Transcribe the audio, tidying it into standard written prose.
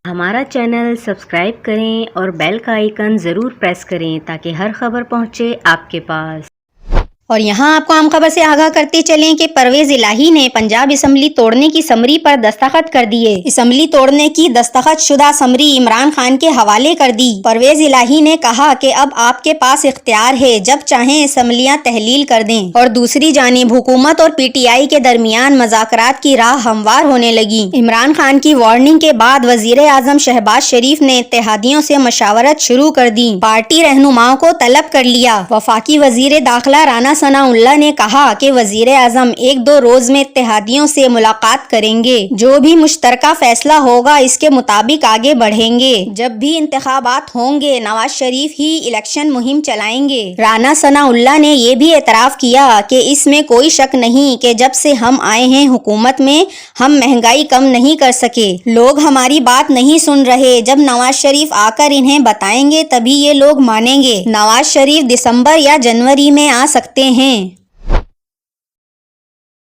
ہمارا channel subscribe کریں اور بیل کا آئیکن ضرور پریس کریں تاکہ ہر خبر پہنچے آپ کے پاس۔ اور یہاں آپ کو عام خبر سے آگاہ کرتے چلیں کہ پرویز الہی نے پنجاب اسمبلی توڑنے کی سمری پر دستخط کر دیے۔ اسمبلی توڑنے کی دستخط شدہ سمری عمران خان کے حوالے کر دی۔ پرویز الہی نے کہا کہ اب آپ کے پاس اختیار ہے، جب چاہیں اسمبلیاں تحلیل کر دیں۔ اور دوسری جانب حکومت اور پی ٹی آئی کے درمیان مذاکرات کی راہ ہموار ہونے لگی۔ عمران خان کی وارننگ کے بعد وزیر اعظم شہباز شریف نے اتحادیوں سے مشاورت شروع کر دی۔ پارٹی رہنماؤں کو طلب کر لیا۔ وفاقی وزیر داخلہ رانا ثناء اللہ نے کہا کہ وزیر اعظم 1-2 روز میں اتحادیوں سے ملاقات کریں گے، جو بھی مشترکہ فیصلہ ہوگا اس کے مطابق آگے بڑھیں گے۔ جب بھی انتخابات ہوں گے نواز شریف ہی الیکشن مہم چلائیں گے۔ رانا ثناء اللہ نے یہ بھی اعتراف کیا کہ اس میں کوئی شک نہیں کہ جب سے ہم آئے ہیں حکومت میں ہم مہنگائی کم نہیں کر سکے۔ لوگ ہماری بات نہیں سن رہے، جب نواز شریف آ کر انہیں بتائیں گے تبھی یہ لوگ مانیں گے۔ نواز شریف دسمبر یا جنوری میں آ سکتے ہیں۔